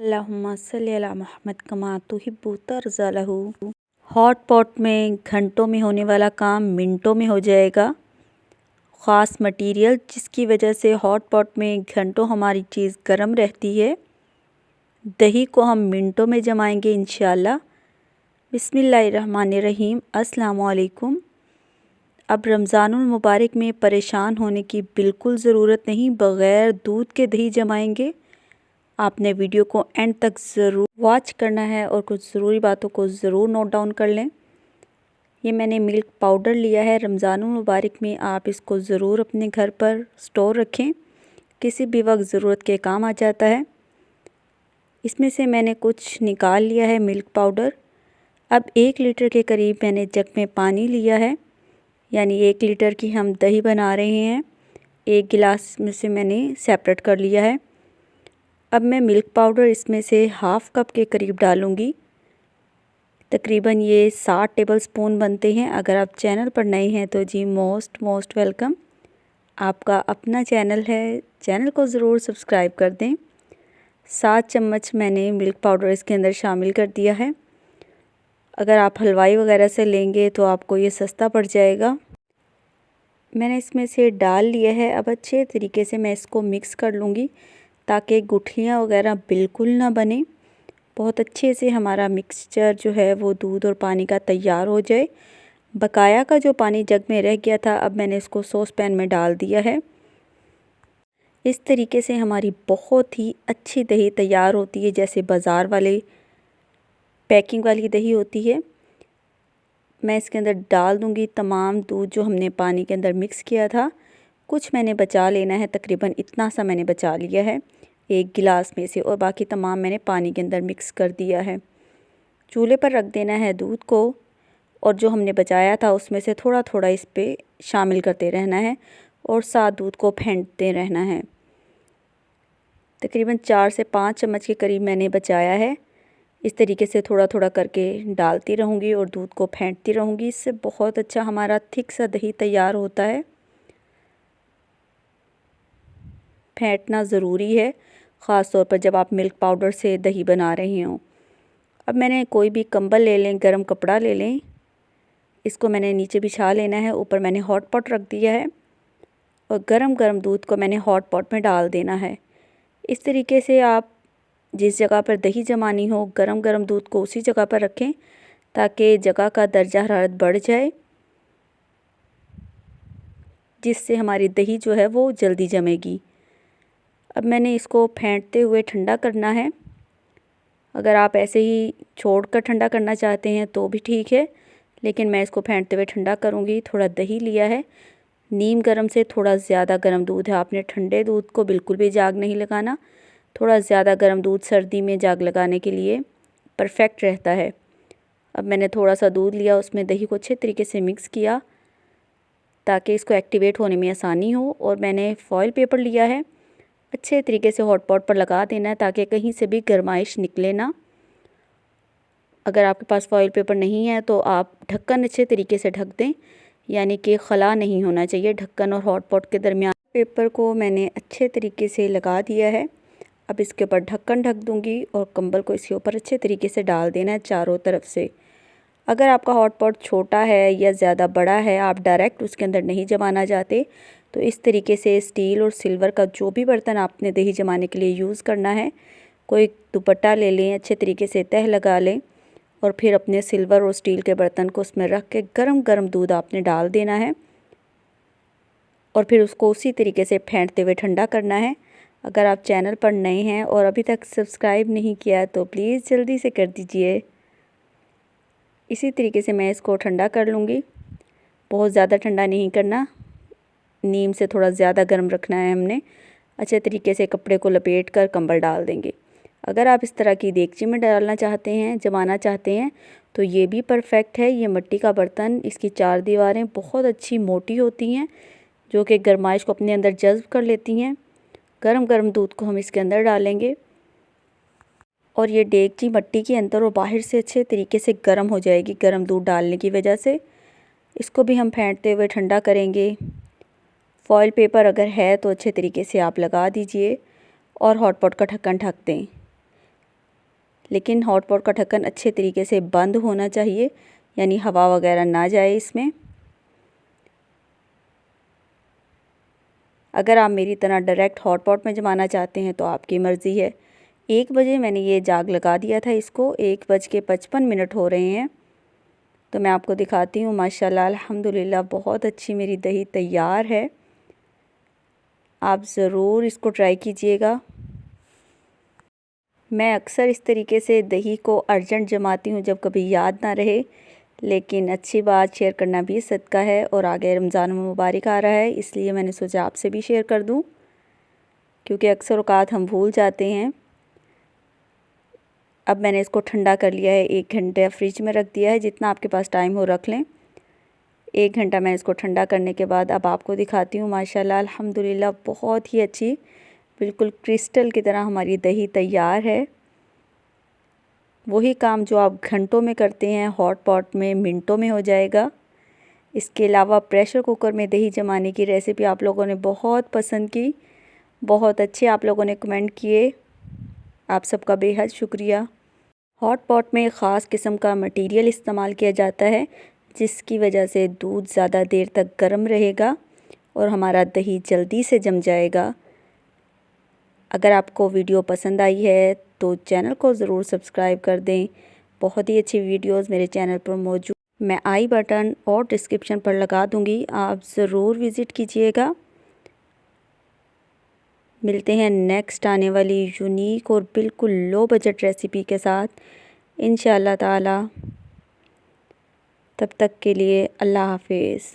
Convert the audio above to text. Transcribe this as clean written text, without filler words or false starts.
अल्लाहुम्मा सल्ली अला मुहम्मद कमा तुहिब्बु तर्ज़ा लहू। हॉट पॉट में घंटों में होने वाला काम मिनटों में हो जाएगा। ख़ास मटेरियल जिसकी वजह से हॉट पॉट में घंटों हमारी चीज़ गर्म रहती है। दही को हम मिनटों में जमाएंगे इंशाअल्लाह। बिस्मिल्लाहिर्रहमानिर्रहीम। अस्सलामु अलैकुम। अब रमज़ानुल मुबारक में परेशान होने की बिल्कुल ज़रूरत नहीं, बग़ैर दूध के दही जमाएंगे। आपने वीडियो को एंड तक ज़रूर वॉच करना है और कुछ ज़रूरी बातों को ज़रूर नोट डाउन कर लें। ये मैंने मिल्क पाउडर लिया है। रमज़ानुल मुबारक में आप इसको ज़रूर अपने घर पर स्टोर रखें, किसी भी वक्त ज़रूरत के काम आ जाता है। इसमें से मैंने कुछ निकाल लिया है मिल्क पाउडर। अब 1 लीटर के करीब मैंने जग में पानी लिया है, यानी 1 लीटर की हम दही बना रहे हैं। 1 गिलास में से मैंने सेपरेट कर लिया है। अब मैं मिल्क पाउडर इसमें से हाफ़ कप के करीब डालूँगी। तकरीबन ये 60 टेबलस्पून बनते हैं। अगर आप चैनल पर नए हैं तो जी मोस्ट वेलकम। आपका अपना चैनल है, चैनल को ज़रूर सब्सक्राइब कर दें। 7 चम्मच मैंने मिल्क पाउडर इसके अंदर शामिल कर दिया है। अगर आप हलवाई वगैरह से लेंगे तो आपको ये सस्ता पड़ जाएगा। मैंने इसमें से डाल लिया है। अब अच्छे तरीके से मैं इसको मिक्स कर लूँगी ताकि गुठलियाँ वगैरह बिल्कुल ना बने। बहुत अच्छे से हमारा मिक्सचर जो है वो दूध और पानी का तैयार हो जाए। बकाया का जो पानी जग में रह गया था, अब मैंने इसको सॉस पैन में डाल दिया है। इस तरीके से हमारी बहुत ही अच्छी दही तैयार होती है, जैसे बाज़ार वाले पैकिंग वाली दही होती है। मैं इसके अंदर डाल दूँगी तमाम दूध जो हमने पानी के अंदर मिक्स किया था। कुछ मैंने बचा लेना है, तकरीबन इतना सा मैंने बचा लिया है 1 गिलास में से, और बाकी तमाम मैंने पानी के अंदर मिक्स कर दिया है। चूल्हे पर रख देना है दूध को, और जो हमने बचाया था उसमें से थोड़ा थोड़ा इस पे शामिल करते रहना है और साथ दूध को फेंटते रहना है। तकरीबन 4 से 5 चम्मच के करीब मैंने बचाया है। इस तरीके से थोड़ा थोड़ा करके डालती रहूँगी और दूध को फेंटती रहूँगी। इससे बहुत अच्छा हमारा थिक सा दही तैयार होता है। फेंटना ज़रूरी है, ख़ास तौर पर जब आप मिल्क पाउडर से दही बना रहे हों। अब मैंने कोई भी कंबल ले लें, गरम कपड़ा ले लें, इसको मैंने नीचे बिछा लेना है। ऊपर मैंने हॉट पॉट रख दिया है और गरम गरम दूध को मैंने हॉट पॉट में डाल देना है। इस तरीके से आप जिस जगह पर दही जमानी हो, गरम गरम दूध को उसी जगह पर रखें ताकि जगह का दर्जा हरारत बढ़ जाए, जिससे हमारी दही जो है वो जल्दी जमेगी। अब मैंने इसको फेंटते हुए ठंडा करना है। अगर आप ऐसे ही छोड़कर ठंडा करना चाहते हैं तो भी ठीक है, लेकिन मैं इसको फेंटते हुए ठंडा करूँगी। थोड़ा दही लिया है, नीम गर्म से थोड़ा ज़्यादा गर्म दूध है। आपने ठंडे दूध को बिल्कुल भी जाग नहीं लगाना। थोड़ा ज़्यादा गर्म दूध सर्दी में जाग लगाने के लिए परफेक्ट रहता है। अब मैंने थोड़ा सा दूध लिया, उसमें दही को अच्छे तरीके से मिक्स किया ताकि इसको एक्टिवेट होने में आसानी हो, और मैंने फॉइल पेपर लिया है। अच्छे तरीके से हॉट पॉट पर लगा देना है ताकि कहीं से भी गर्माइश निकले ना। अगर आपके पास फॉइल पेपर नहीं है तो आप ढक्कन अच्छे तरीके से ढक दें, यानी कि खला नहीं होना चाहिए ढक्कन और हॉट पॉट के दरमियान। पेपर को मैंने अच्छे तरीके से लगा दिया है। अब इसके ऊपर ढक्कन ढक दूंगी और कंबल को इसके ऊपर अच्छे तरीके से डाल देना है चारों तरफ से। अगर आपका हॉट पॉट छोटा है या ज़्यादा बड़ा है, आप डायरेक्ट उसके अंदर नहीं जमाना चाहते, तो इस तरीके से स्टील और सिल्वर का जो भी बर्तन आपने दही जमाने के लिए यूज़ करना है, कोई दुपट्टा ले लें, अच्छे तरीके से तह लगा लें और फिर अपने सिल्वर और स्टील के बर्तन को उसमें रख के गरम गरम दूध आपने डाल देना है और फिर उसको उसी तरीके से फेंटते हुए ठंडा करना है। अगर आप चैनल पर नए हैं और अभी तक सब्सक्राइब नहीं किया तो प्लीज़ जल्दी से कर दीजिए। इसी तरीके से मैं इसको ठंडा कर लूँगी। बहुत ज़्यादा ठंडा नहीं करना, नीम से थोड़ा ज़्यादा गर्म रखना है हमने। अच्छे तरीके से कपड़े को लपेट कर कंबल डाल देंगे। अगर आप इस तरह की देगची में डालना चाहते हैं, जमाना चाहते हैं, तो ये भी परफेक्ट है। ये मिट्टी का बर्तन, इसकी 4 दीवारें बहुत अच्छी मोटी होती हैं जो कि गर्माइश को अपने अंदर जज़्ब कर लेती हैं। गरम गरम दूध को हम इसके अंदर डालेंगे और ये देगची मिट्टी के अंदर और बाहर से अच्छे तरीके से गर्म हो जाएगी गर्म दूध डालने की वजह से। इसको भी हम फेंटते हुए ठंडा करेंगे। फॉइल पेपर अगर है तो अच्छे तरीके से आप लगा दीजिए और हॉट पॉट का ढक्कन ढक दें। लेकिन हॉट पॉट का ढक्कन अच्छे तरीके से बंद होना चाहिए, यानी हवा वगैरह ना जाए इसमें। अगर आप मेरी तरह डायरेक्ट हॉट पॉट में जमाना चाहते हैं तो आपकी मर्ज़ी है। 1 बजे मैंने ये जाग लगा दिया था इसको, 1:55 हो रहे हैं। तो मैं आपको दिखाती हूँ, माशाल्लाह अल्हम्दुलिल्लाह बहुत अच्छी मेरी दही तैयार है। आप ज़रूर इसको ट्राई कीजिएगा। मैं अक्सर इस तरीके से दही को अर्जेंट जमाती हूँ जब कभी याद ना रहे, लेकिन अच्छी बात शेयर करना भी सदका है और आगे रमज़ान मुबारक आ रहा है, इसलिए मैंने सोचा आपसे भी शेयर कर दूँ, क्योंकि अक्सर औक़ात हम भूल जाते हैं। अब मैंने इसको ठंडा कर लिया है, 1 घंटे फ्रिज में रख दिया है, जितना आपके पास टाइम हो रख लें। 1 घंटा मैंने इसको ठंडा करने के बाद अब आपको दिखाती हूँ, माशाल्लाह अल्हम्दुलिल्लाह बहुत ही अच्छी, बिल्कुल क्रिस्टल की तरह हमारी दही तैयार है। वही काम जो आप घंटों में करते हैं हॉट पॉट में मिनटों में हो जाएगा। इसके अलावा प्रेशर कुकर में दही जमाने की रेसिपी आप लोगों ने बहुत पसंद की, बहुत अच्छे आप लोगों ने कमेंट किए, आप सबका बेहद शुक्रिया। हॉट पॉट में ख़ास किस्म का मटेरियल इस्तेमाल किया जाता है, जिसकी वजह से दूध ज़्यादा देर तक गर्म रहेगा और हमारा दही जल्दी से जम जाएगा। अगर आपको वीडियो पसंद आई है तो चैनल को ज़रूर सब्सक्राइब कर दें। बहुत ही अच्छी वीडियोस मेरे चैनल पर मौजूद, मैं आई बटन और डिस्क्रिप्शन पर लगा दूंगी, आप ज़रूर विज़िट कीजिएगा। मिलते हैं नेक्स्ट आने वाली यूनिक और बिल्कुल लो बजट रेसिपी के साथ इंशाअल्लाह ताला। तब तक के लिए अल्लाह हाफिज़।